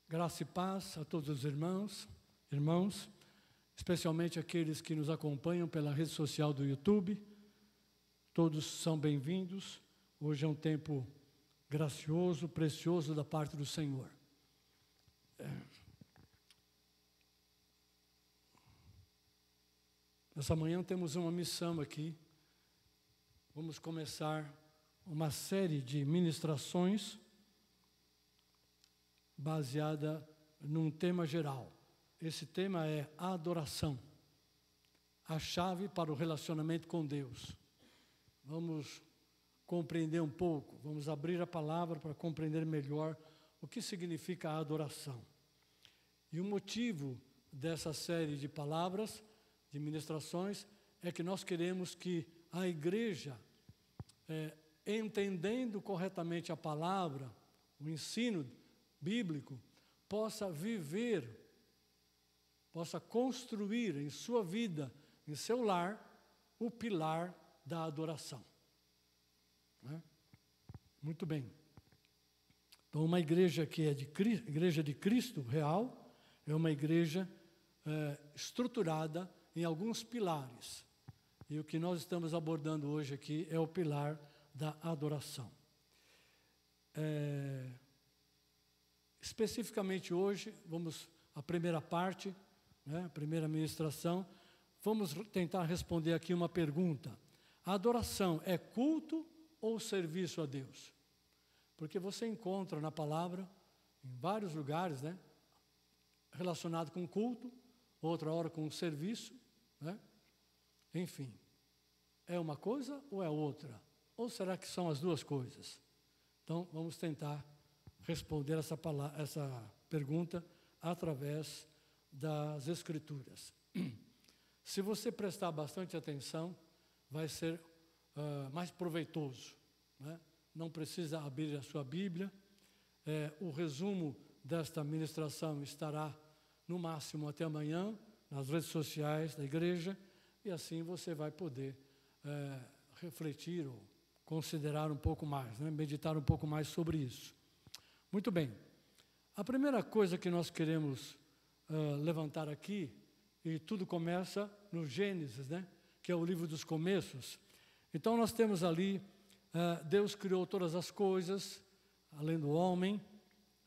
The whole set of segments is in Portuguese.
Graça e paz a todos os irmãos, especialmente aqueles que nos acompanham pela rede social do YouTube. Todos são bem-vindos. Hoje é um tempo gracioso, precioso da parte do Senhor. Nessa manhã temos uma missão aqui. Vamos começar uma série de ministrações baseada num tema geral. Esse tema é a adoração, a chave para o relacionamento com Deus. Vamos compreender um pouco, vamos abrir a palavra para compreender melhor o que significa a adoração. E o motivo dessa série de palavras, de ministrações, é que nós queremos que a igreja, entendendo corretamente a palavra, o ensino bíblico, possa viver, possa construir em sua vida, em seu lar, o pilar da adoração. Muito bem. Então, uma igreja que é igreja de Cristo real, é uma igreja estruturada em alguns pilares. E o que nós estamos abordando hoje aqui é o pilar da adoração. Especificamente hoje, a primeira parte, a primeira ministração, vamos tentar responder aqui uma pergunta. A adoração é culto ou serviço a Deus? Porque você encontra na palavra, em vários lugares, relacionado com culto, outra hora com serviço, enfim. É uma coisa ou é outra? Ou será que são as duas coisas? Então, vamos tentar responder essa pergunta através das Escrituras. Se você prestar bastante atenção, vai ser mais proveitoso. Não precisa abrir a sua Bíblia. O resumo desta ministração estará, no máximo, até amanhã, nas redes sociais da igreja, e assim você vai poder refletir ou considerar um pouco mais, meditar um pouco mais sobre isso. Muito bem. A primeira coisa que nós queremos levantar aqui, e tudo começa no Gênesis, que é o livro dos começos. Então nós temos ali, Deus criou todas as coisas, além do homem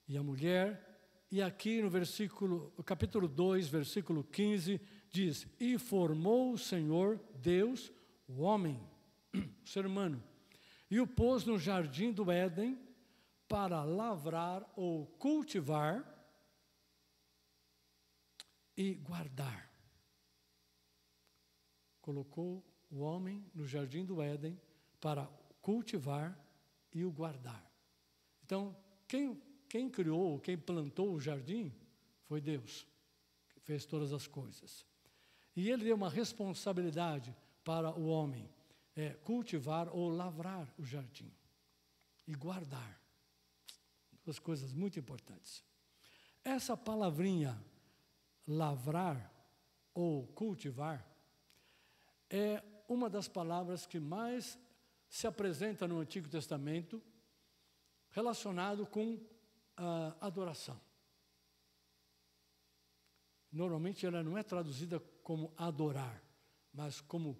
e a mulher, e aqui no capítulo 2, versículo 15, diz: e formou o Senhor Deus o homem, o ser humano, e o pôs no jardim do Éden para lavrar ou cultivar e guardar. Colocou o homem no jardim do Éden para cultivar e o guardar. Então, quem criou, quem plantou o jardim foi Deus, que fez todas as coisas. E Ele deu uma responsabilidade para o homem, cultivar ou lavrar o jardim e guardar. Duas coisas muito importantes. Essa palavrinha, lavrar ou cultivar, é uma das palavras que mais se apresenta no Antigo Testamento relacionado com a adoração. Normalmente ela não é traduzida como adorar, mas como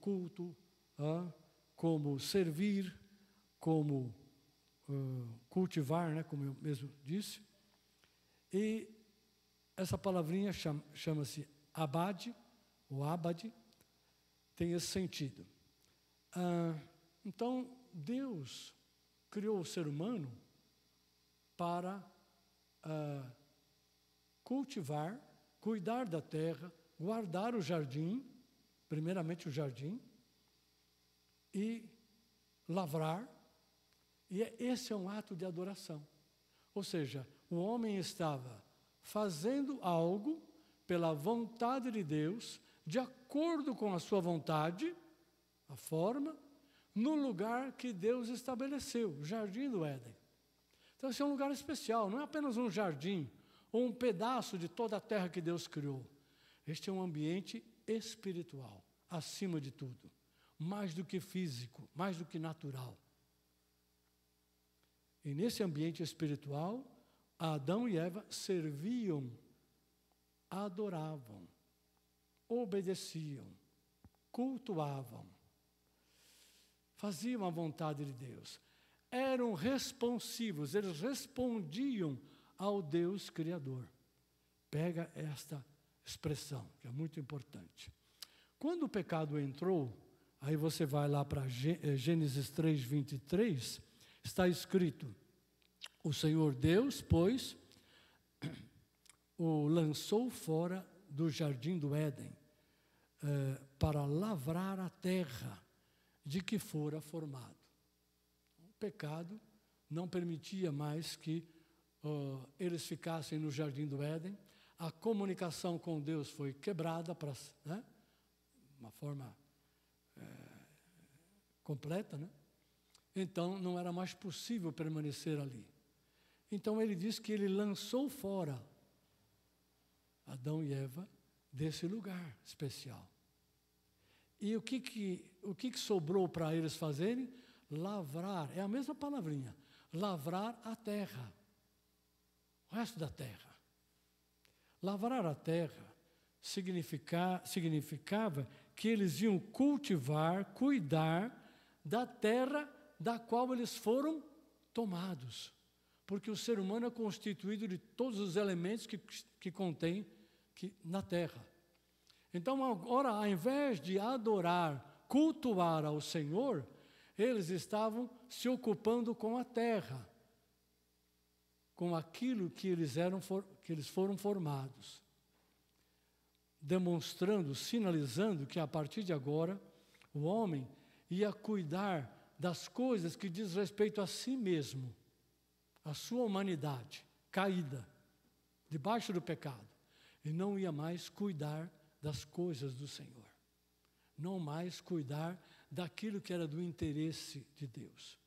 culto, como servir, como cultivar, como eu mesmo disse. E essa palavrinha chama-se abade, ou abade, tem esse sentido. Então, Deus criou o ser humano para cultivar, cuidar da terra, guardar o jardim, primeiramente o jardim, e lavrar. E esse é um ato de adoração. Ou seja, o homem estava fazendo algo pela vontade de Deus, de acordo com a sua vontade, a forma, no lugar que Deus estabeleceu, o jardim do Éden. Então, esse é um lugar especial, não é apenas um jardim, ou um pedaço de toda a terra que Deus criou. Este é um ambiente espiritual, acima de tudo, mais do que físico, mais do que natural. E nesse ambiente espiritual, Adão e Eva serviam, adoravam, obedeciam, cultuavam, faziam a vontade de Deus. Eram responsivos, eles respondiam ao Deus Criador. Pega esta expressão, que é muito importante. Quando o pecado entrou, aí você vai lá para Gênesis 3:23, está escrito: o Senhor Deus, pois, o lançou fora do jardim do Éden, para lavrar a terra de que fora formado. O pecado não permitia mais que eles ficassem no jardim do Éden. A comunicação com Deus foi quebrada para, né, uma forma completa, né? Então não era mais possível permanecer ali. Então ele diz que ele lançou fora Adão e Eva desse lugar especial. E o que sobrou para eles fazerem? Lavrar, é a mesma palavrinha, lavrar a terra, o resto da terra. Lavrar a terra significava que eles iam cultivar, cuidar da terra da qual eles foram tomados. Porque o ser humano é constituído de todos os elementos que contém na terra. Então, agora, ao invés de adorar, cultuar ao Senhor, eles estavam se ocupando com a terra, com aquilo que eles foram formados, demonstrando, sinalizando que a partir de agora o homem ia cuidar das coisas que diz respeito a si mesmo, a sua humanidade caída, debaixo do pecado, e não ia mais cuidar das coisas do Senhor, não mais cuidar daquilo que era do interesse de Deus.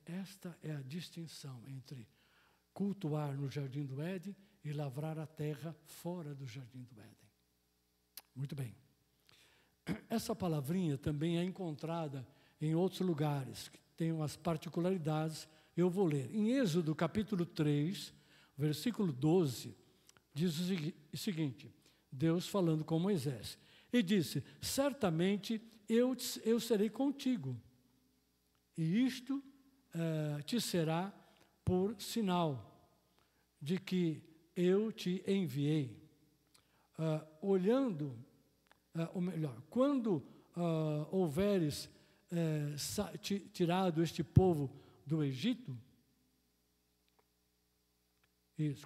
Esta é a distinção entre cultuar no jardim do Éden e lavrar a terra fora do jardim do Éden. Muito bem. Essa palavrinha também é encontrada em outros lugares, que tem umas particularidades. Eu vou ler. Em Êxodo capítulo 3, versículo 12, diz o seguinte: Deus falando com Moisés, e disse: certamente eu serei contigo, e isto te será por sinal de que eu te enviei. Ou melhor, quando houveres tirado este povo do Egito,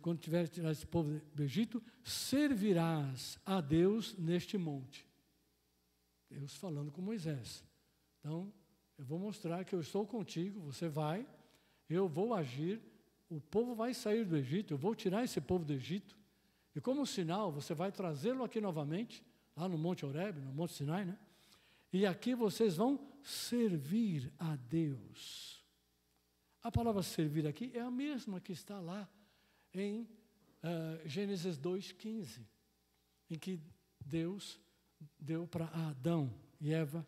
quando tiveres tirado este povo do Egito, servirás a Deus neste monte. Deus falando com Moisés. Então, eu vou mostrar que eu estou contigo, você vai, eu vou agir, o povo vai sair do Egito, eu vou tirar esse povo do Egito, e como sinal, você vai trazê-lo aqui novamente, lá no Monte Horebe, no Monte Sinai, né? E aqui vocês vão servir a Deus. A palavra servir aqui é a mesma que está lá em Gênesis 2:15, em que Deus deu para Adão e Eva,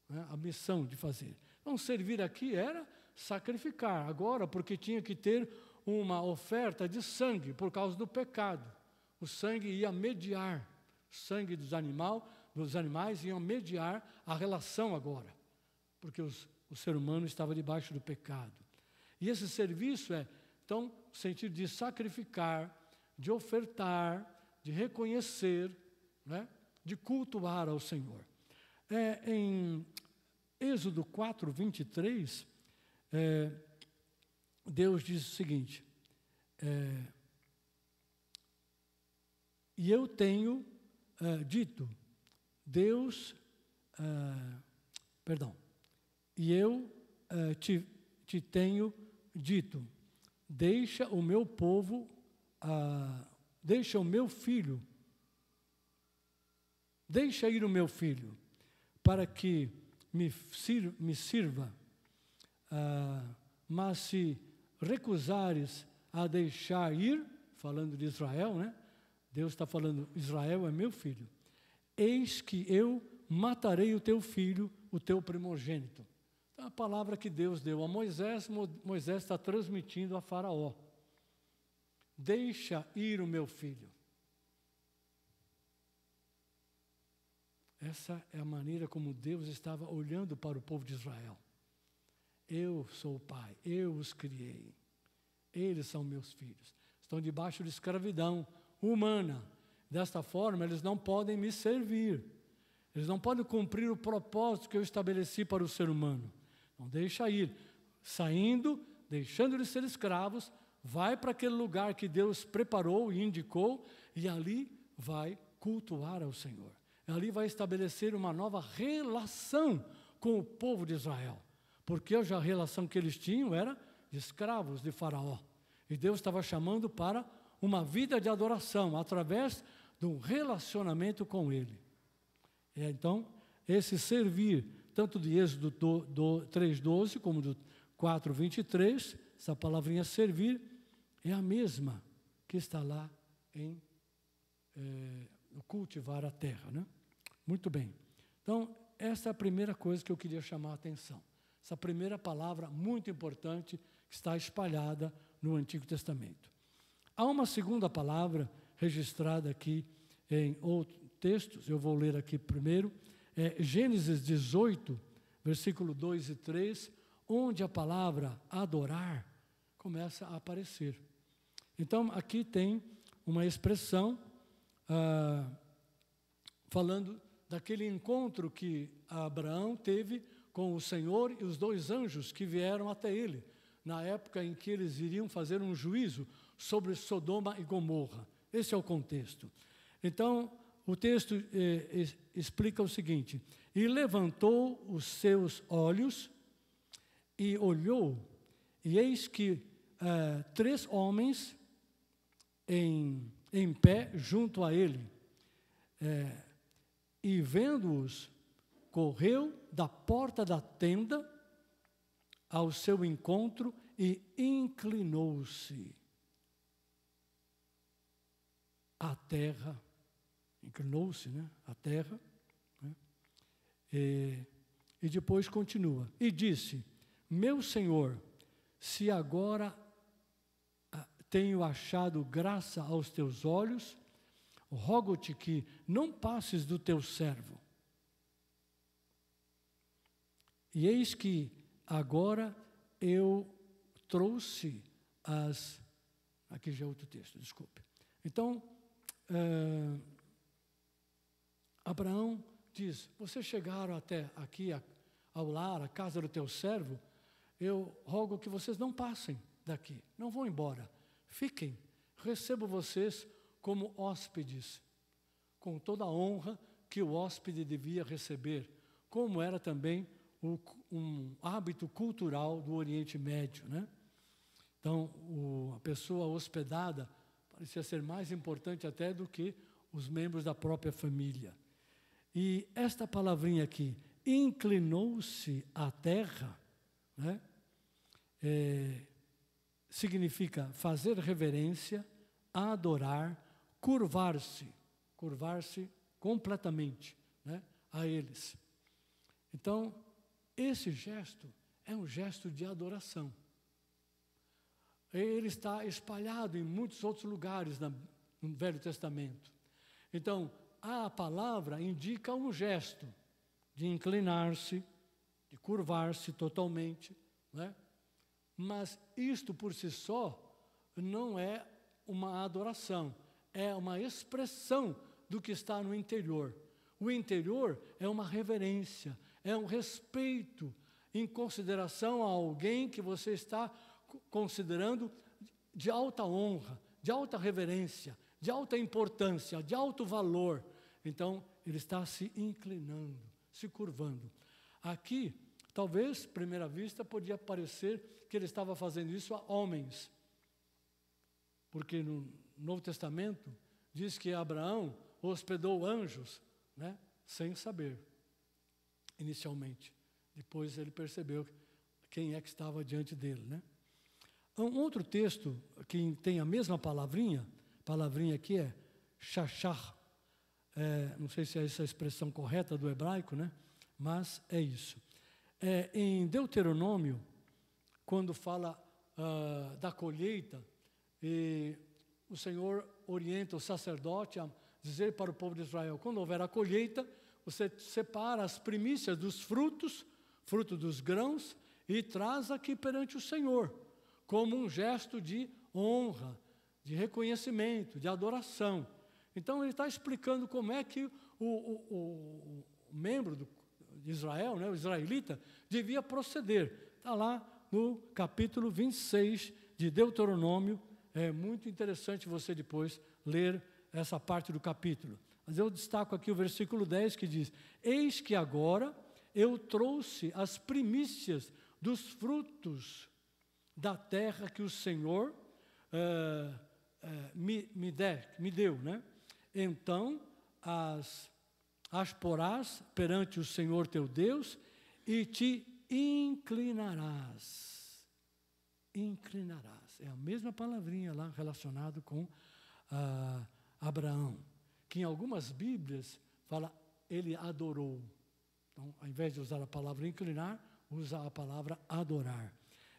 né, a missão de fazer. Então, servir aqui era sacrificar. Agora, porque tinha que ter uma oferta de sangue por causa do pecado. O sangue ia mediar, o sangue dos animais iam mediar a relação agora, porque o ser humano estava debaixo do pecado. E esse serviço então, no sentido de sacrificar, de ofertar, de reconhecer, né, de cultuar ao Senhor. Em Êxodo 4:23, Deus diz o seguinte: e eu tenho dito, e eu te tenho dito, deixa o meu povo, deixa o meu filho, deixa ir o meu filho, para que me sirva, mas se recusares a deixar ir, falando de Israel, né? Deus está falando, Israel é meu filho, eis que eu matarei o teu filho, o teu primogênito. Então, a palavra que Deus deu a Moisés, Moisés está transmitindo a Faraó. deixa ir o meu filho. Essa é a maneira como Deus estava olhando para o povo de Israel. Eu sou o pai, eu os criei. Eles são meus filhos. Estão debaixo de escravidão humana. Desta forma, eles não podem me servir. Eles não podem cumprir o propósito que eu estabeleci para o ser humano. Não deixa ir. Saindo, deixando de ser escravos, vai para aquele lugar que Deus preparou e indicou, e ali vai cultuar ao Senhor. Ali vai estabelecer uma nova relação com o povo de Israel. Porque hoje a relação que eles tinham era de escravos de Faraó. E Deus estava chamando para uma vida de adoração, através de um relacionamento com Ele. Então, esse servir, tanto de Êxodo 3,12 como do 4,23, essa palavrinha servir, é a mesma que está lá em cultivar a terra, né? Muito bem. Então, essa é a primeira coisa que eu queria chamar a atenção. Essa primeira palavra muito importante que está espalhada no Antigo Testamento. Há uma segunda palavra registrada aqui em outros textos, eu vou ler aqui primeiro, Gênesis 18, versículo 2 e 3, onde a palavra adorar começa a aparecer. Então, aqui tem uma expressão falando daquele encontro que Abraão teve com o Senhor e os 2 anjos que vieram até ele, na época em que eles iriam fazer um juízo sobre Sodoma e Gomorra. Esse é o contexto. Então, o texto explica o seguinte: e levantou os seus olhos e olhou, e eis que 3 homens em pé junto a ele, e vendo-os, correu da porta da tenda ao seu encontro e inclinou-se à terra. Inclinou-se, né? À terra. Né? E depois continua. E disse: meu Senhor, se agora tenho achado graça aos teus olhos, rogo-te que não passes do teu servo. E eis que agora eu trouxe as... Aqui já é outro texto, desculpe. Então, Abraão diz: vocês chegaram até aqui ao lar, à casa do teu servo, eu rogo que vocês não passem daqui, não vão embora. Fiquem, recebo vocês como hóspedes, com toda a honra que o hóspede devia receber, como era também um hábito cultural do Oriente Médio, né? Então, a pessoa hospedada parecia ser mais importante até do que os membros da própria família. E esta palavrinha aqui, inclinou-se à terra, né? Significa fazer reverência, adorar, curvar-se completamente, né, a eles. Então, esse gesto é um gesto de adoração. Ele está espalhado em muitos outros lugares no Velho Testamento. Então, a palavra indica um gesto de inclinar-se, de curvar-se totalmente, né? Mas isto por si só não é uma adoração, é uma expressão do que está no interior. O interior é uma reverência, é um respeito em consideração a alguém que você está considerando de alta honra, de alta reverência, de alta importância, de alto valor. Então, ele está se inclinando, se curvando. Aqui, talvez, à primeira vista, podia parecer que ele estava fazendo isso a homens. Porque no Novo Testamento diz que Abraão hospedou anjos, né, sem saber, inicialmente. Depois ele percebeu quem é que estava diante dele, né? Um outro texto que tem a mesma palavrinha aqui é shachar. Não sei se é essa a expressão correta do hebraico, né? Mas é isso. Em Deuteronômio, quando fala da colheita, o Senhor orienta o sacerdote a dizer para o povo de Israel: quando houver a colheita, você separa as primícias dos frutos, fruto dos grãos, e traz aqui perante o Senhor, como um gesto de honra, de reconhecimento, de adoração. Então ele está explicando como é que o membro de Israel, né, o israelita, devia proceder. Está lá no capítulo 26 de Deuteronômio. É muito interessante você depois ler essa parte do capítulo. Mas eu destaco aqui o versículo 10 que diz: eis que agora eu trouxe as primícias dos frutos da terra que o Senhor me deu, né? Então as porás perante o Senhor teu Deus e te inclinarás. Inclinarás. É a mesma palavrinha lá relacionada com Abraão, que em algumas Bíblias fala ele adorou. Então, ao invés de usar a palavra inclinar, usa a palavra adorar.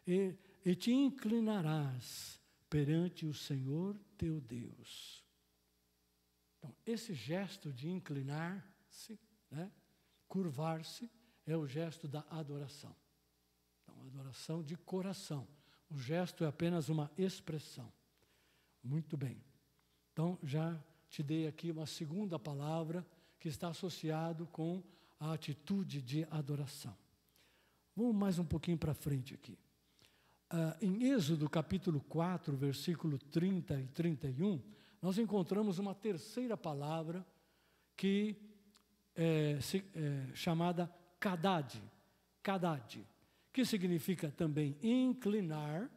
E te inclinarás perante o Senhor teu Deus. Então, esse gesto de inclinar-se, né, curvar-se, é o gesto da adoração. Então, adoração de coração. O gesto é apenas uma expressão. Muito bem. Então, já te dei aqui uma segunda palavra que está associado com a atitude de adoração. Vamos mais um pouquinho para frente aqui. Em Êxodo capítulo 4, versículo 30 e 31, nós encontramos uma terceira palavra que chamada kadad, que significa também inclinar,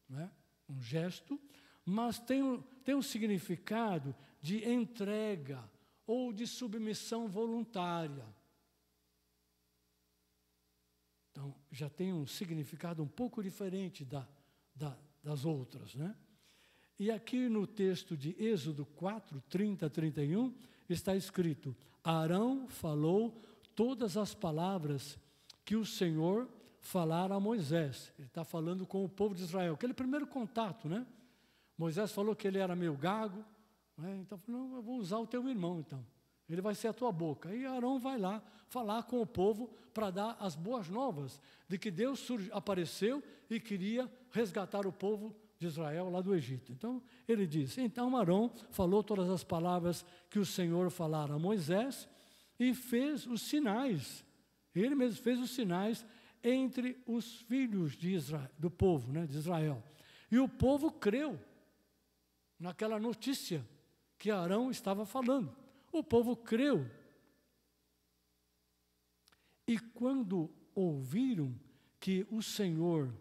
né, um gesto, mas tem um significado de entrega ou de submissão voluntária. Então, já tem um significado um pouco diferente das outras, né? E aqui no texto de Êxodo 4, 30 a 31, está escrito: Arão falou todas as palavras que o Senhor falara a Moisés. Ele está falando com o povo de Israel, aquele primeiro contato, né? Moisés falou que ele era meio gago, né? Então, não, eu vou usar o teu irmão, então. Ele vai ser a tua boca. E Arão vai lá falar com o povo para dar as boas novas de que Deus apareceu e queria resgatar o povo de Israel lá do Egito. Então, ele diz: então Arão falou todas as palavras que o Senhor falara a Moisés e fez os sinais. Ele mesmo fez os sinais entre os filhos de Israel, do povo, né, de Israel. E o povo creu naquela notícia que Arão estava falando. O povo creu. E quando ouviram que o Senhor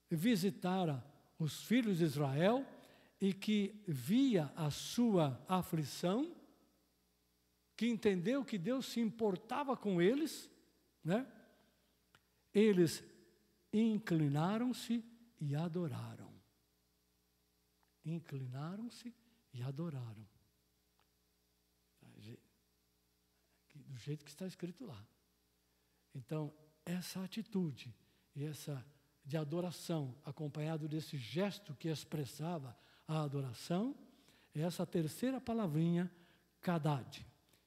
visitara os filhos de Israel e que via a sua aflição, que entendeu que Deus se importava com eles, né? Eles inclinaram-se e adoraram. Inclinaram-se e adoraram. Do jeito que está escrito lá. Então, essa atitude e essa de adoração, acompanhado desse gesto que expressava a adoração, é essa terceira palavrinha, kadad,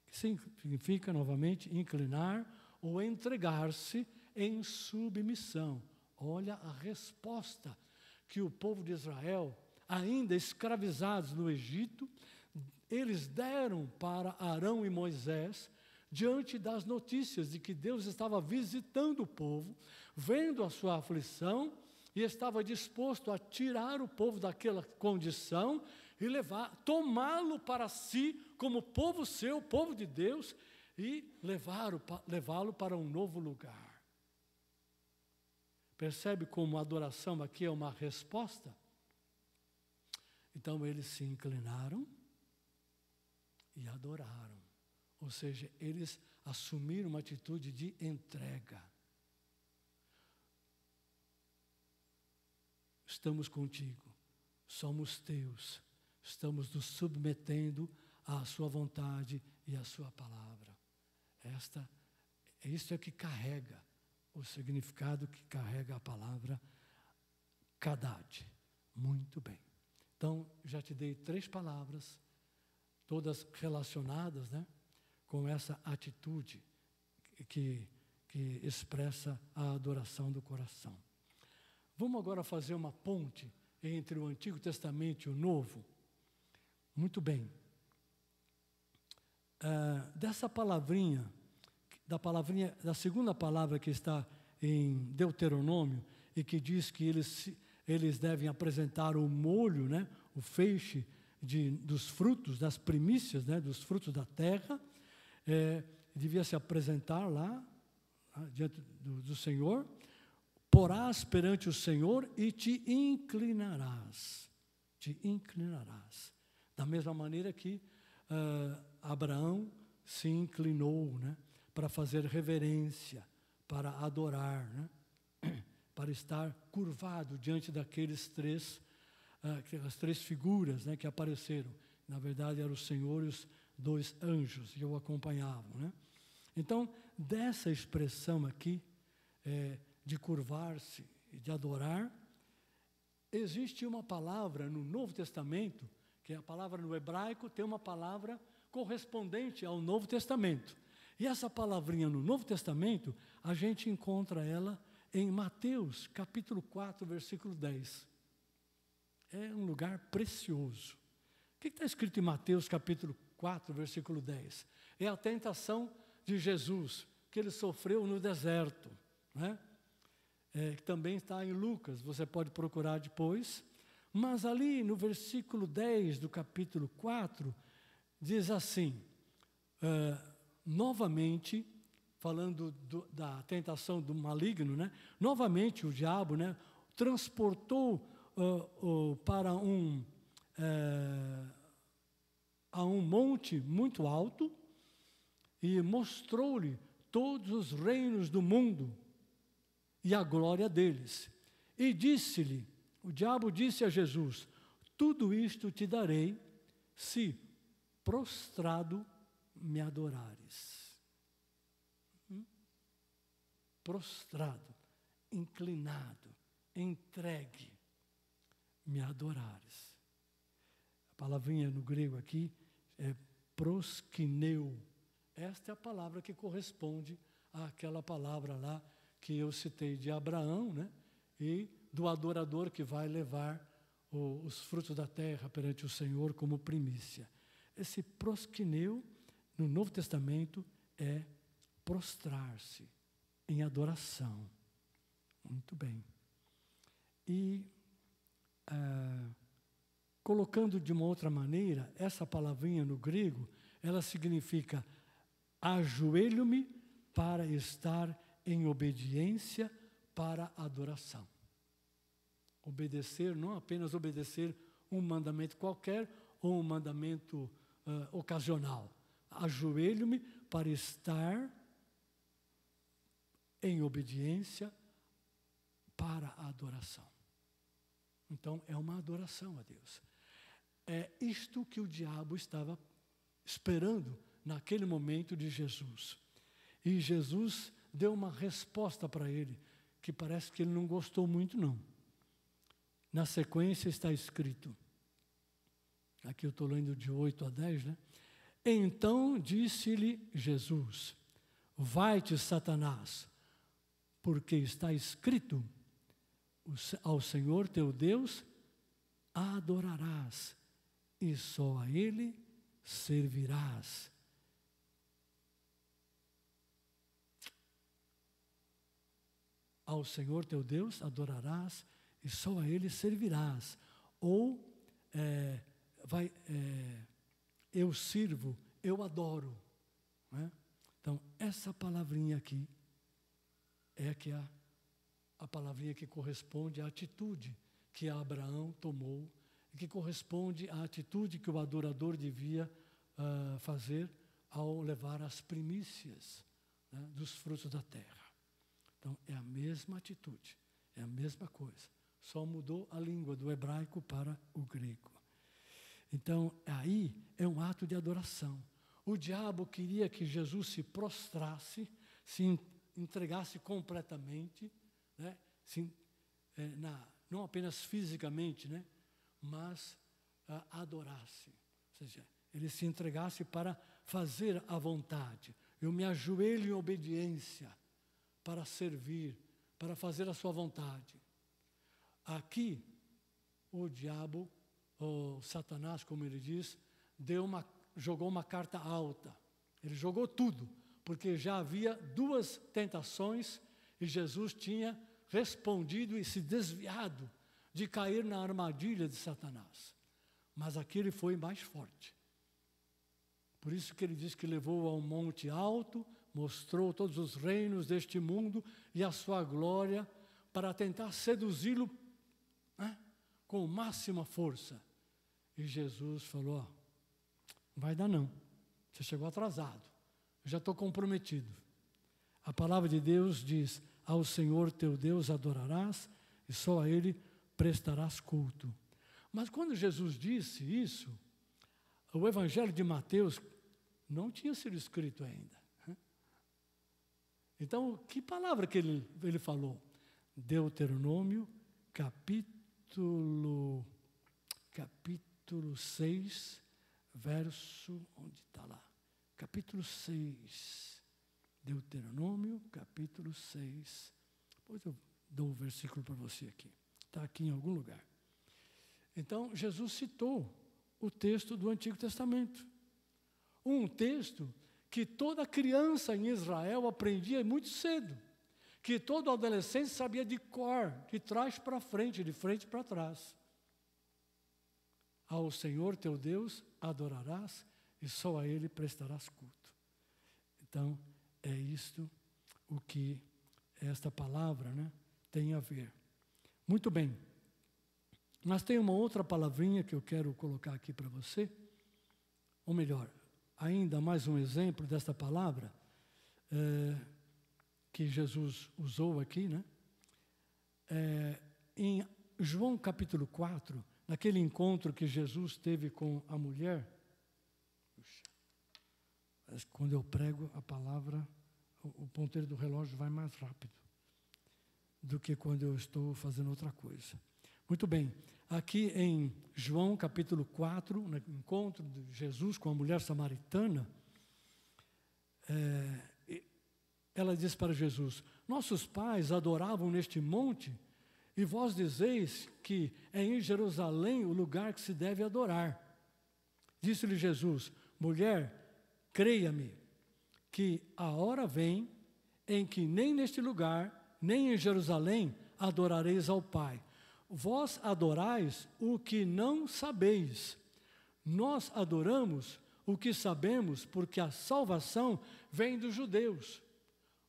que significa, novamente, inclinar ou entregar-se em submissão. Olha a resposta que o povo de Israel, ainda escravizados no Egito, eles deram para Arão e Moisés, diante das notícias de que Deus estava visitando o povo, vendo a sua aflição, e estava disposto a tirar o povo daquela condição e tomá-lo para si como povo seu, povo de Deus, e levá-lo para um novo lugar. Percebe como a adoração aqui é uma resposta? Então eles se inclinaram e adoraram. Ou seja, eles assumiram uma atitude de entrega. Estamos contigo, somos teus, estamos nos submetendo à sua vontade e à sua palavra. Isso é que carrega o significado que carrega a palavra kadad. Muito bem. Então, já te dei 3 palavras, todas relacionadas, né, com essa atitude que expressa a adoração do coração. Vamos agora fazer uma ponte entre o Antigo Testamento e o Novo? Muito bem. Dessa palavrinha, da segunda palavra que está em Deuteronômio, e que diz que eles devem apresentar o molho, né, o feixe dos frutos, das primícias, né, dos frutos da terra, devia se apresentar lá, diante do Senhor. Porás perante o Senhor e te inclinarás. Te inclinarás. Da mesma maneira que Abraão se inclinou, né, para fazer reverência, para adorar, né, para estar curvado diante daqueles aquelas 3 figuras, né, que apareceram. Na verdade, era o Senhor e os 2 anjos que o acompanhavam, né? Então, dessa expressão aqui, de curvar-se e de adorar, existe uma palavra no Novo Testamento, que é a palavra no hebraico, tem uma palavra correspondente ao Novo Testamento. E essa palavrinha no Novo Testamento, a gente encontra ela em Mateus, capítulo 4, versículo 10. É um lugar precioso. O que está escrito em Mateus, capítulo 4, versículo 10? É a tentação de Jesus, que ele sofreu no deserto, né? Que também está em Lucas, você pode procurar depois. Mas ali no versículo 10 do capítulo 4, diz assim, novamente, falando da tentação do maligno, né? Novamente o diabo, né, transportou para a um monte muito alto e mostrou-lhe todos os reinos do mundo e a glória deles. E disse-lhe, o diabo disse a Jesus, tudo isto te darei se prostrado me adorares. Prostrado, inclinado, entregue, me adorares. A palavrinha no grego aqui é proskineu. Esta é a palavra que corresponde àquela palavra lá que eu citei de Abraão, né? E do adorador que vai levar os frutos da terra perante o Senhor como primícia. Esse proskineu, no Novo Testamento, é prostrar-se em adoração. Muito bem. E, colocando de uma outra maneira, essa palavrinha no grego, ela significa ajoelho-me para estar em obediência para adoração. Obedecer, não apenas obedecer um mandamento qualquer ou um mandamento ocasional. Ajoelho-me para estar em obediência para a adoração. Então, é uma adoração a Deus. É isto que o diabo estava esperando naquele momento de Jesus. E Jesus deu uma resposta para ele, que parece que ele não gostou muito, não. Na sequência está escrito, aqui eu estou lendo de 8 a 10, né? Então disse-lhe Jesus, vai-te, Satanás, porque está escrito, ao Senhor teu Deus adorarás, e só a Ele servirás. Ao Senhor teu Deus adorarás, e só a Ele servirás. Ou, eu sirvo, eu adoro. Né? Então, essa palavrinha aqui é que a palavrinha que corresponde à atitude que Abraão tomou, que corresponde à atitude que o adorador devia fazer ao levar as primícias, né, dos frutos da terra. Então, é a mesma atitude, é a mesma coisa. Só mudou a língua do hebraico para o grego. Então, aí é um ato de adoração. O diabo queria que Jesus se prostrasse, se entregasse completamente, né? Não apenas fisicamente, né? Mas adorasse. Ou seja, ele se entregasse para fazer a vontade. Eu me ajoelho em obediência para servir, para fazer a sua vontade. Aqui, o diabo, ou Satanás, como ele diz, jogou uma carta alta. Ele jogou tudo, porque já havia 2 tentações e Jesus tinha respondido e se desviado de cair na armadilha de Satanás. Mas aqui ele foi mais forte. Por isso que ele diz que levou a um monte alto, mostrou todos os reinos deste mundo e a sua glória para tentar seduzi-lo, né, com máxima força. E Jesus falou, não vai dar não, você chegou atrasado, eu já estou comprometido. A palavra de Deus diz, ao Senhor teu Deus adorarás e só a Ele prestarás culto. Mas quando Jesus disse isso, o Evangelho de Mateus não tinha sido escrito ainda. Então, que palavra que ele falou? Deuteronômio, capítulo 6, verso, onde está lá? Capítulo 6, Deuteronômio, capítulo 6. Depois eu dou o versículo para você aqui. Está aqui em algum lugar. Então, Jesus citou o texto do Antigo Testamento. Um texto que toda criança em Israel aprendia muito cedo. Que todo adolescente sabia de cor, de trás para frente, de frente para trás. Ao Senhor teu Deus adorarás e só a Ele prestarás culto. Então, é isto o que esta palavra, né, tem a ver. Muito bem. Mas tem uma outra palavrinha que eu quero colocar aqui para você. Ou melhor, ainda mais um exemplo desta palavra que Jesus usou aqui, né? Em João capítulo 4, naquele encontro que Jesus teve com a mulher, quando eu prego a palavra, o ponteiro do relógio vai mais rápido do que quando eu estou fazendo outra coisa. Muito bem, aqui em João capítulo 4, no encontro de Jesus com a mulher samaritana, ela diz para Jesus, nossos pais adoravam neste monte, e vós dizeis que é em Jerusalém o lugar que se deve adorar. Disse-lhe Jesus, mulher, creia-me, que a hora vem em que nem neste lugar, nem em Jerusalém adorareis ao Pai. Vós adorais o que não sabeis. Nós adoramos o que sabemos, porque a salvação vem dos judeus.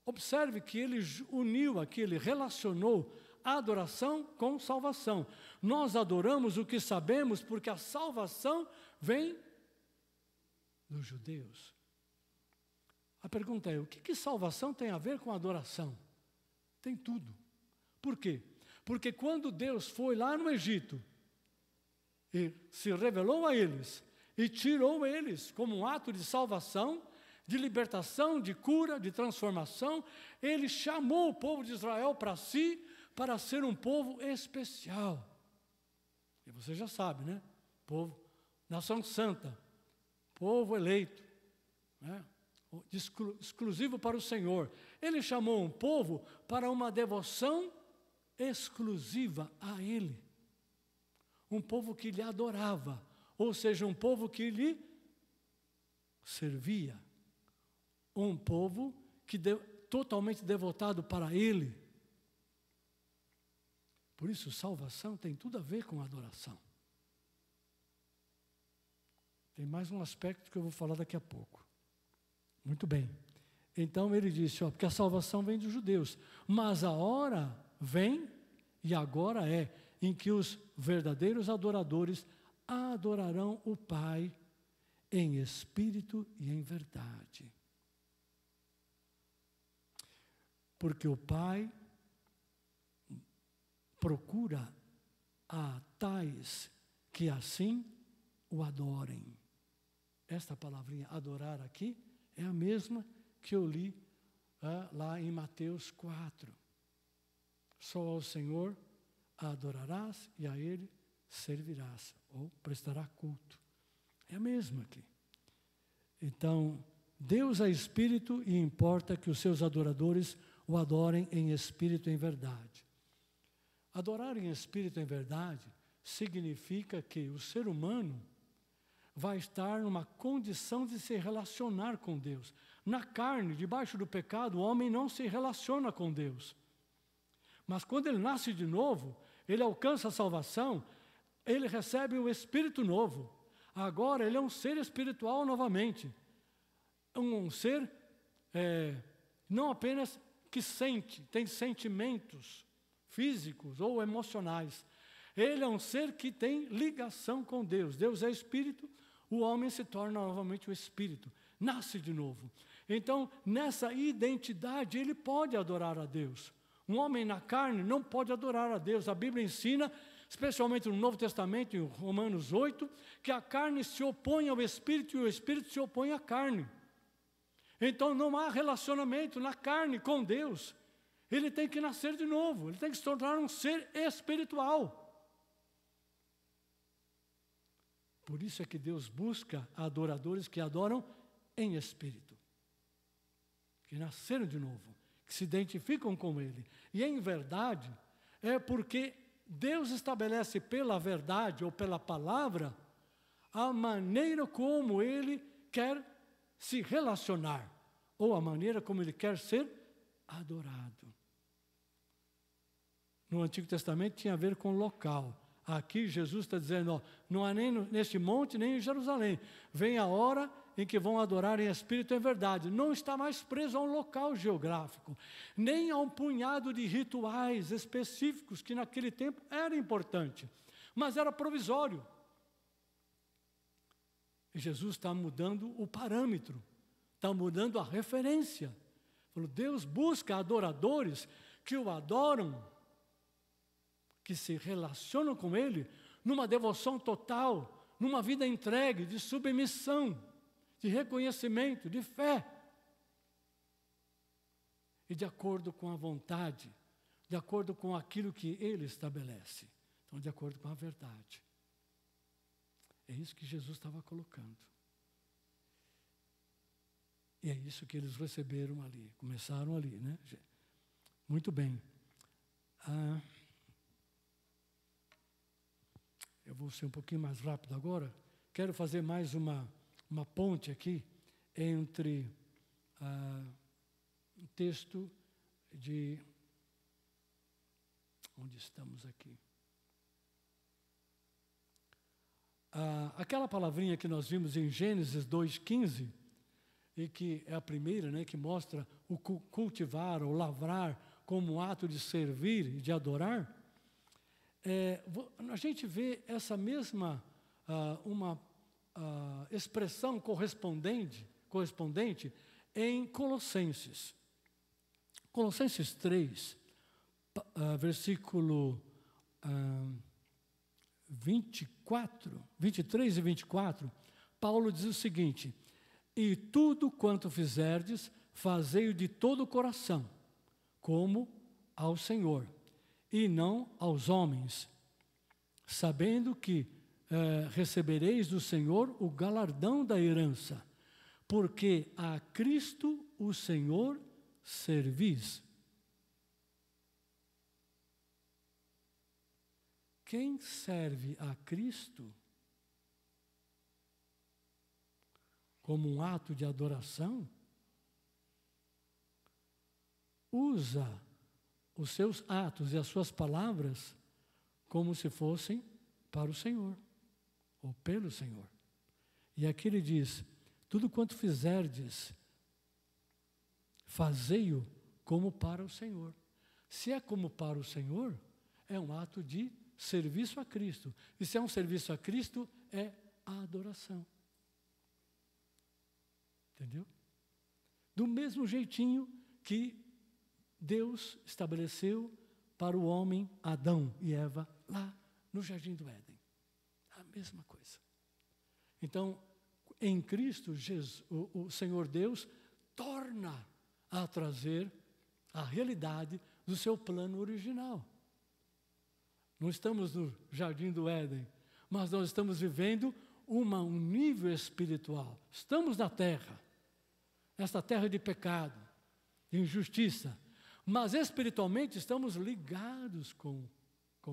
Observe que ele uniu aqui, ele relacionou adoração com salvação. Nós adoramos o que sabemos, porque a salvação vem dos judeus. A pergunta é, o que salvação tem a ver com adoração? Tem tudo. Por quê? Porque quando Deus foi lá no Egito e se revelou a eles e tirou eles como um ato de salvação, de libertação, de cura, de transformação, Ele chamou o povo de Israel para si, para ser um povo especial. E você já sabe, né? Povo, nação santa, povo eleito, né? Exclusivo para o Senhor. Ele chamou um povo para uma devoção exclusiva a Ele. Um povo que lhe adorava, ou seja, um povo que lhe servia. Um povo que totalmente devotado para Ele. Por isso, salvação tem tudo a ver com adoração. Tem mais um aspecto que eu vou falar daqui a pouco. Muito bem. Então ele disse, porque a salvação vem dos judeus, mas a hora vem, e agora é, em que os verdadeiros adoradores adorarão o Pai em espírito e em verdade. Porque o Pai procura a tais que assim o adorem. Esta palavrinha adorar aqui é a mesma que eu li lá em Mateus 4. Só ao Senhor adorarás e a Ele servirás, ou prestará culto. É a mesma aqui. Então, Deus é espírito e importa que os seus adoradores o adorem em espírito e em verdade. Adorar em espírito e em verdade significa que o ser humano vai estar numa condição de se relacionar com Deus. Na carne, debaixo do pecado, o homem não se relaciona com Deus. Mas quando ele nasce de novo, ele alcança a salvação, ele recebe um espírito novo. Agora ele é um ser espiritual novamente. Um ser não apenas que sente, tem sentimentos físicos ou emocionais. Ele é um ser que tem ligação com Deus. Deus é espírito, o homem se torna novamente o espírito, nasce de novo. Então, nessa identidade, ele pode adorar a Deus. Um homem na carne não pode adorar a Deus. A Bíblia ensina, especialmente no Novo Testamento, em Romanos 8, que a carne se opõe ao espírito e o espírito se opõe à carne. Então, não há relacionamento na carne com Deus. Ele tem que nascer de novo, ele tem que se tornar um ser espiritual. Por isso é que Deus busca adoradores que adoram em espírito, que nasceram de novo, que se identificam com Ele. E em verdade, é porque Deus estabelece pela verdade ou pela palavra a maneira como Ele quer se relacionar, ou a maneira como Ele quer ser adorado. No Antigo Testamento tinha a ver com local. Aqui Jesus está dizendo, ó, não há nem neste monte, nem em Jerusalém. Vem a hora em que vão adorar em espírito e em verdade. Não está mais preso a um local geográfico, nem a um punhado de rituais específicos, que naquele tempo era importante, mas era provisório. E Jesus está mudando o parâmetro, está mudando a referência. Deus busca adoradores que o adoram, que se relacionam com Ele numa devoção total, numa vida entregue, de submissão, de reconhecimento, de fé. E de acordo com a vontade, de acordo com aquilo que Ele estabelece. Então, de acordo com a verdade. É isso que Jesus estava colocando. E é isso que eles receberam ali, começaram ali, né? Muito bem. Eu vou ser um pouquinho mais rápido agora. Quero fazer mais uma ponte aqui entre o texto de... Onde estamos aqui? Aquela palavrinha que nós vimos em Gênesis 2,15, e que é a primeira, né, que mostra o cultivar ou lavrar como um ato de servir e de adorar. A gente vê essa mesma expressão correspondente em Colossenses. Colossenses 3, versículo 23 e 24, Paulo diz o seguinte: e tudo quanto fizerdes, fazei-o de todo o coração, como ao Senhor, e não aos homens, sabendo que recebereis do Senhor o galardão da herança, porque a Cristo o Senhor servis. Quem serve a Cristo como um ato de adoração, usa os seus atos e as suas palavras como se fossem para o Senhor, ou pelo Senhor. E aqui ele diz, tudo quanto fizerdes, fazei-o como para o Senhor. Se é como para o Senhor, é um ato de serviço a Cristo. E se é um serviço a Cristo, é a adoração. Entendeu? Do mesmo jeitinho que Deus estabeleceu para o homem Adão e Eva lá no Jardim do Éden. A mesma coisa. Então, em Cristo, Jesus, o Senhor Deus torna a trazer a realidade do seu plano original. Não estamos no jardim do Éden, mas nós estamos vivendo um nível espiritual. Estamos na terra, esta terra de pecado, de injustiça, mas espiritualmente estamos ligados com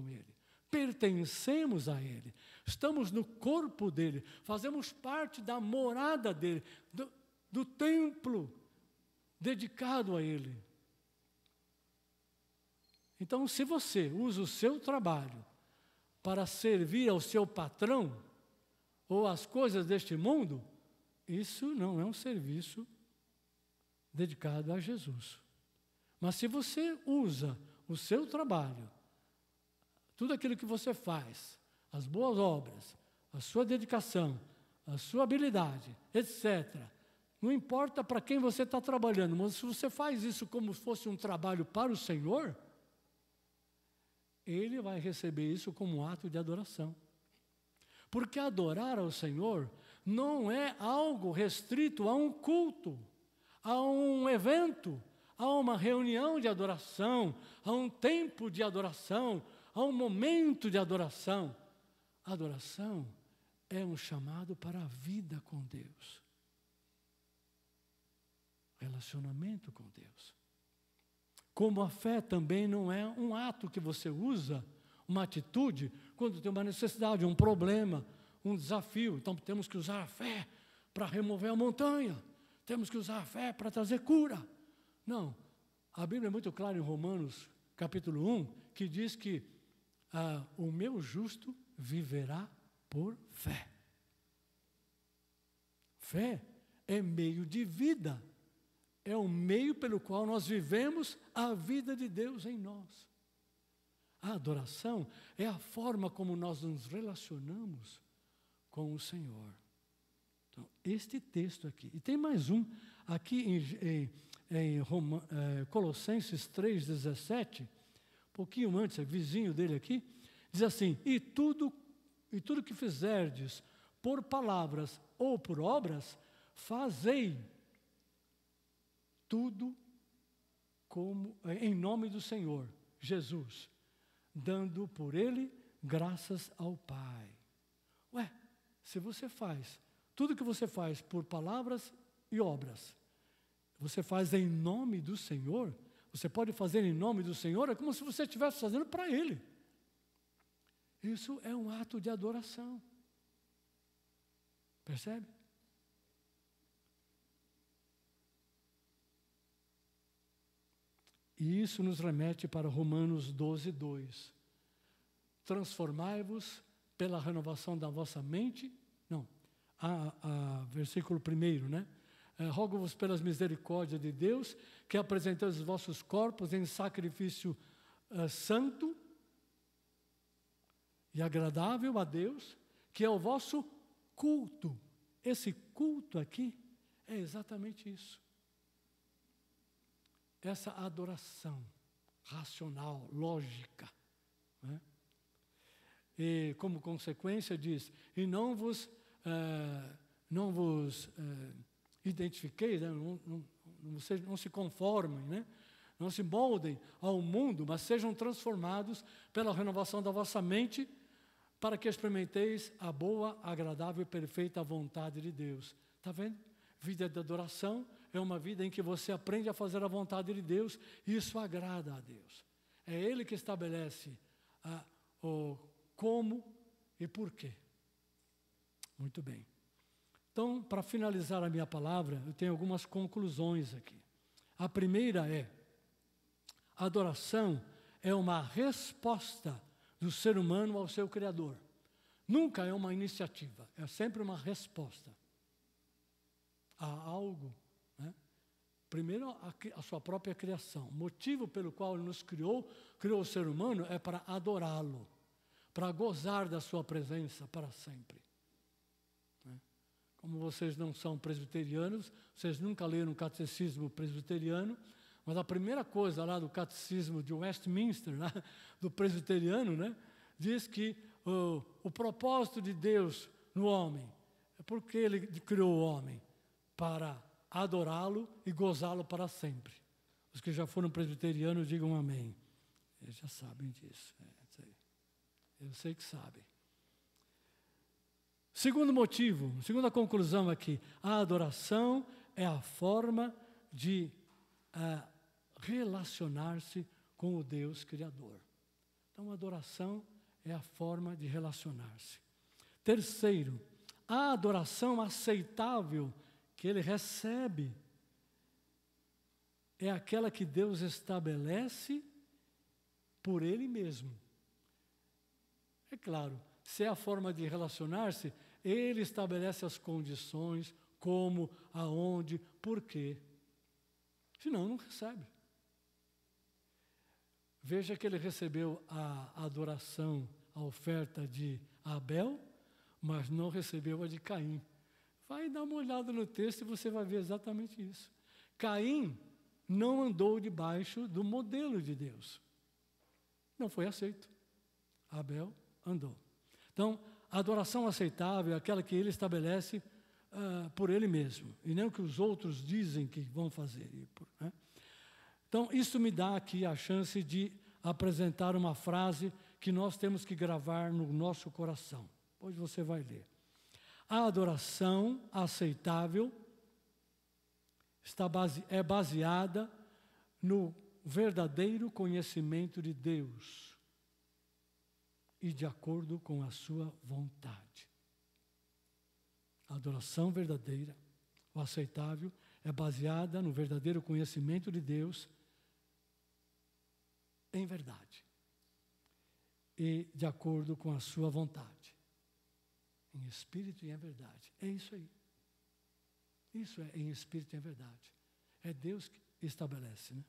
Ele. Pertencemos a Ele, estamos no corpo dEle, fazemos parte da morada dEle, do templo dedicado a Ele. Então, se você usa o seu trabalho para servir ao seu patrão ou às coisas deste mundo, isso não é um serviço dedicado a Jesus. Mas se você usa o seu trabalho, tudo aquilo que você faz, as boas obras, a sua dedicação, a sua habilidade, etc., não importa para quem você está trabalhando, mas se você faz isso como se fosse um trabalho para o Senhor, Ele vai receber isso como um ato de adoração. Porque adorar ao Senhor não é algo restrito a um culto, a um evento, a uma reunião de adoração, a um tempo de adoração, a um momento de adoração. Adoração é um chamado para a vida com Deus. Relacionamento com Deus. Como a fé também não é um ato que você usa, uma atitude, quando tem uma necessidade, um problema, um desafio. Então temos que usar a fé para remover a montanha. Temos que usar a fé para trazer cura. Não. A Bíblia é muito clara em Romanos, capítulo 1, que diz que o meu justo viverá por fé. Fé é meio de vida. É o meio pelo qual nós vivemos a vida de Deus em nós. A adoração é a forma como nós nos relacionamos com o Senhor. Então, este texto aqui. E tem mais um, aqui em Colossenses 3,17, um pouquinho antes, é vizinho dele aqui, diz assim: e tudo que fizerdes por palavras ou por obras, fazei tudo em nome do Senhor Jesus, dando por Ele graças ao Pai. Se você faz, tudo que você faz por palavras e obras, você faz em nome do Senhor, você pode fazer em nome do Senhor, é como se você estivesse fazendo para Ele. Isso é um ato de adoração. Percebe? E isso nos remete para Romanos 12:2. Transformai-vos pela renovação da vossa mente. Não, versículo 1, né? Rogo-vos pelas misericórdias de Deus, que apresenteis os vossos corpos em sacrifício santo e agradável a Deus, que é o vosso culto. Esse culto aqui é exatamente isso. Essa adoração racional, lógica, né? E como consequência diz, e não vos identifiqueis, né? não se conformem, né? Não se moldem ao mundo, mas sejam transformados pela renovação da vossa mente, para que experimenteis a boa, agradável e perfeita vontade de Deus. Está vendo? Vida de adoração é uma vida em que você aprende a fazer a vontade de Deus, e isso agrada a Deus. É Ele que estabelece o como e por quê. Muito bem. Então, para finalizar a minha palavra, eu tenho algumas conclusões aqui. A primeira é: a adoração é uma resposta do ser humano ao seu Criador. Nunca é uma iniciativa, é sempre uma resposta a algo, né? Primeiro, a sua própria criação. O motivo pelo qual Ele nos criou o ser humano é para adorá-lo, para gozar da sua presença para sempre. Né? Como vocês não são presbiterianos, vocês nunca leram o catecismo presbiteriano, mas a primeira coisa lá do catecismo de Westminster, né, do presbiteriano, né, diz que o propósito de Deus no homem é porque Ele criou o homem para adorá-lo e gozá-lo para sempre. Os que já foram presbiterianos digam amém. Eles já sabem disso. Isso aí. Eu sei que sabem. Segundo motivo, segunda conclusão aqui, a adoração é a forma de relacionar-se com o Deus Criador. Então, a adoração é a forma de relacionar-se. Terceiro, a adoração aceitável que ele recebe é aquela que Deus estabelece por ele mesmo. É claro, se é a forma de relacionar-se, ele estabelece as condições, como, aonde, por quê. Senão, não recebe. Veja que ele recebeu a adoração, a oferta de Abel, mas não recebeu a de Caim. Vai dar uma olhada no texto e você vai ver exatamente isso. Caim não andou debaixo do modelo de Deus. Não foi aceito. Abel andou. Então, a adoração aceitável é aquela que ele estabelece por ele mesmo, e não o que os outros dizem que vão fazer. Né? Então, isso me dá aqui a chance de apresentar uma frase que nós temos que gravar no nosso coração. Depois você vai ler. A adoração aceitável é baseada no verdadeiro conhecimento de Deus e de acordo com a sua vontade. A adoração verdadeira, o aceitável, é baseada no verdadeiro conhecimento de Deus em verdade e de acordo com a sua vontade, em espírito e em verdade. É isso aí. Isso é em espírito e em verdade. É Deus que estabelece, né?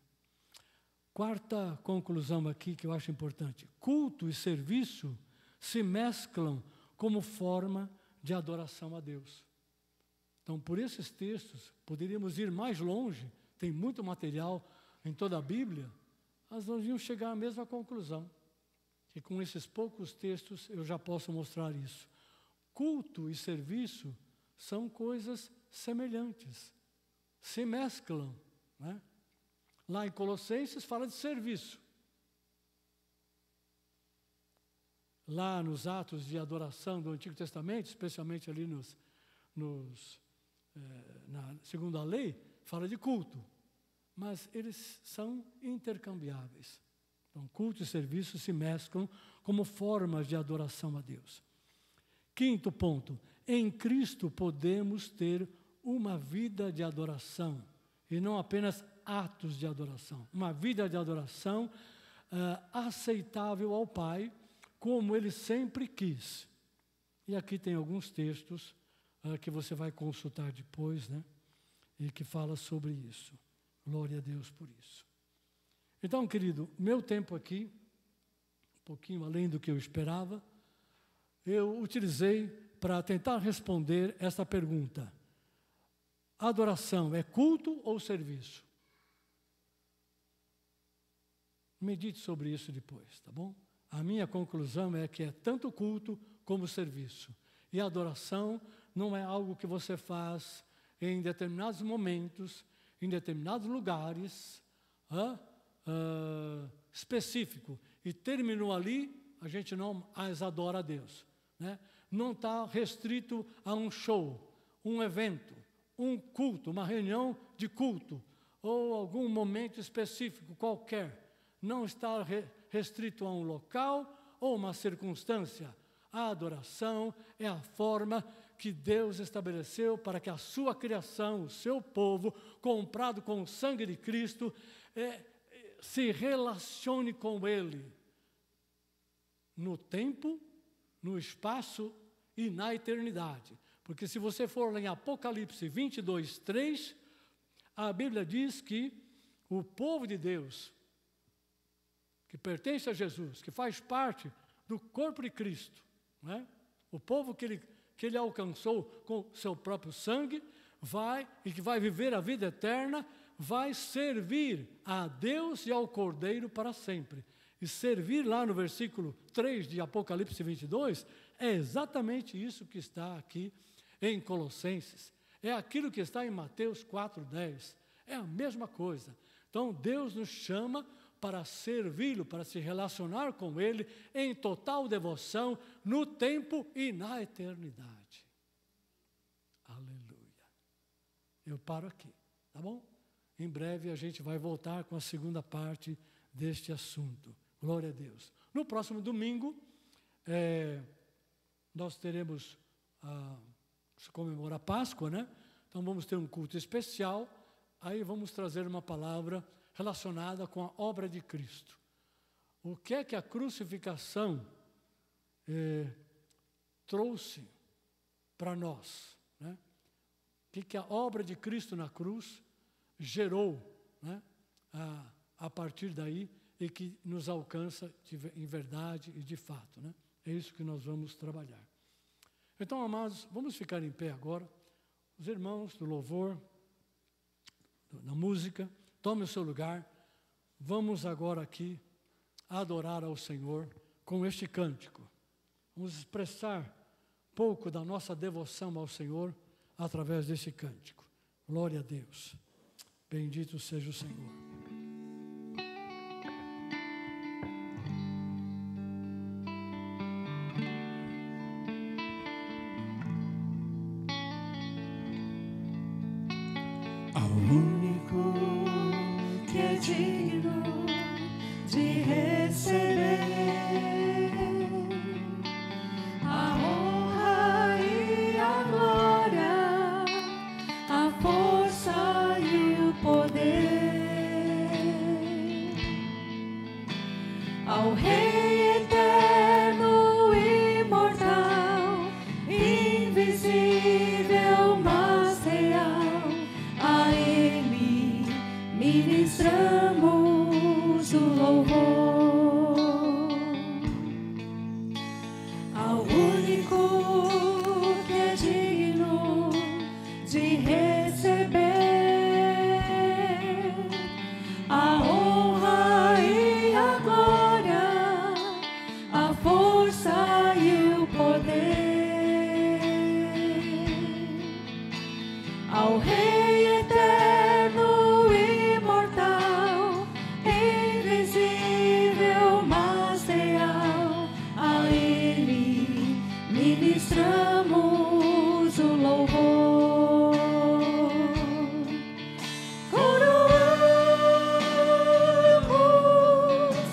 Quarta conclusão aqui que eu acho importante. Culto e serviço se mesclam como forma de adoração a Deus. Então, por esses textos, poderíamos ir mais longe, tem muito material em toda a Bíblia, mas nós íamos chegar à mesma conclusão. E com esses poucos textos eu já posso mostrar isso. Culto e serviço são coisas semelhantes, se mesclam, né? Lá em Colossenses fala de serviço. Lá nos atos de adoração do Antigo Testamento, especialmente ali segundo a lei, fala de culto. Mas eles são intercambiáveis. Então, culto e serviço se mesclam como formas de adoração a Deus. Quinto ponto, em Cristo podemos ter uma vida de adoração, e não apenas atos de adoração. Uma vida de adoração aceitável ao Pai, como Ele sempre quis. E aqui tem alguns textos que você vai consultar depois, né? E que fala sobre isso. Glória a Deus por isso. Então, querido, meu tempo aqui, um pouquinho além do que eu esperava, eu utilizei para tentar responder essa pergunta. Adoração é culto ou serviço? Medite sobre isso depois, tá bom? A minha conclusão é que é tanto culto como serviço. E a adoração não é algo que você faz em determinados momentos, em determinados lugares, específico. E terminou ali, a gente não mais adora a Deus. Né? Não está restrito a um show, um evento, um culto, uma reunião de culto, ou algum momento específico qualquer. Não está restrito a um local ou uma circunstância. A adoração é a forma que Deus estabeleceu para que a sua criação, o seu povo, comprado com o sangue de Cristo, se relacione com Ele no tempo, no espaço e na eternidade. Porque se você for lá em Apocalipse 22, 3, a Bíblia diz que o povo de Deus, que pertence a Jesus, que faz parte do corpo de Cristo, né? O povo que ele alcançou com seu próprio sangue, que vai viver a vida eterna, vai servir a Deus e ao Cordeiro para sempre. E servir lá no versículo 3 de Apocalipse 22, é exatamente isso que está aqui em Colossenses. É aquilo que está em Mateus 4:10. É a mesma coisa. Então, Deus nos chama para servi-lo, para se relacionar com Ele em total devoção, no tempo e na eternidade. Aleluia. Eu paro aqui, tá bom? Em breve a gente vai voltar com a segunda parte deste assunto. Glória a Deus. No próximo domingo, nós teremos se comemora a Páscoa, né? Então vamos ter um culto especial, aí vamos trazer uma palavra relacionada com a obra de Cristo. O que é que a crucificação trouxe para nós, né? O que a obra de Cristo na cruz gerou, né? A partir daí, e que nos alcança em verdade e de fato, né? É isso que nós vamos trabalhar. Então, amados, vamos ficar em pé agora. Os irmãos do louvor, da música, tome o seu lugar. Vamos agora aqui adorar ao Senhor com este cântico. Vamos expressar pouco da nossa devoção ao Senhor através desse cântico. Glória a Deus. Bendito seja o Senhor. Ao único que é digno de receber a honra e a glória, a força e o poder, ao Rei eterno, imortal, invisível, mas real, a Ele ministramos o louvor. Ao único que é digno de receber a honra e a glória, a força e o poder, ao Rei eterno, imortal, invisível, mas real, a Ele ministramos o louvor. Coroamos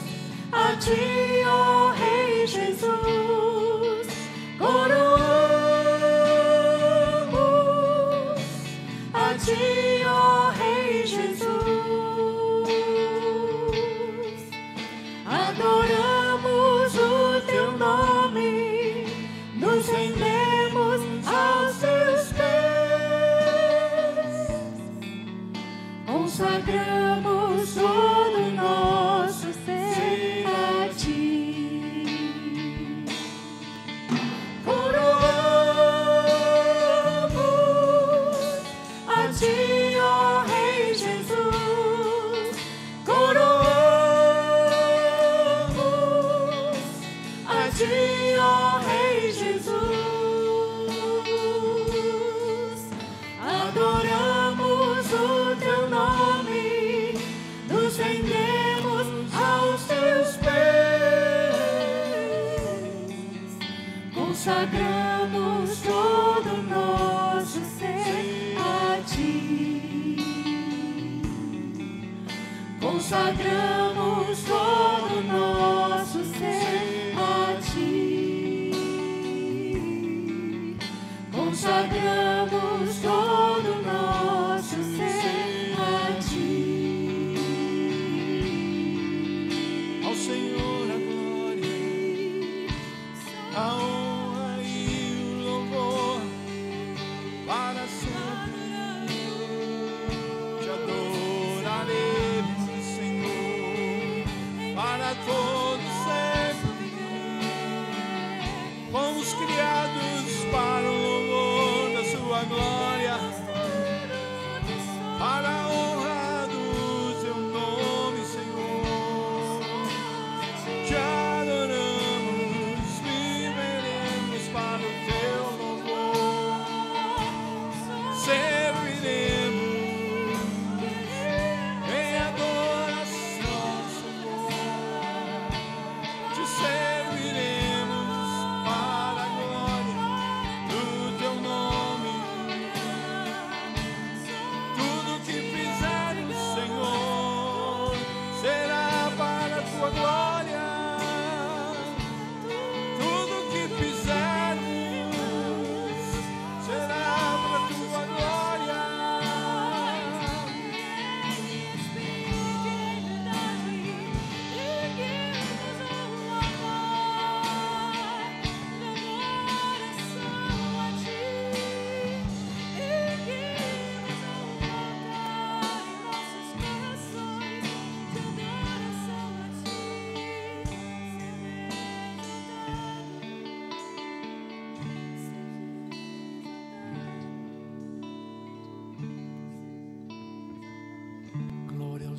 a Ti, ó Rei Jesus, coroamos a Ti, ó Rei Jesus, adoramos o Teu nome, nos rendemos aos Teus pés, consagramos todo o nosso ser a Ti. Coroamos a Ti, ó Rei Jesus, coroamos a Ti, ó Rei Jesus, adoramos o Teu nome, nos rendemos aos Teus pés, consagramos todo o nosso ser a Ti, consagramos todo o nosso ser a Ti, consagramos todo o nosso ser a Ti. Ao Senhor a glória, a honra e o louvor para sempre. Te adoraremos, Senhor, para todo sempre. Fomos criados para o louvor da Sua glória.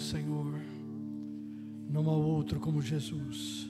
Senhor. Não há outro como Jesus.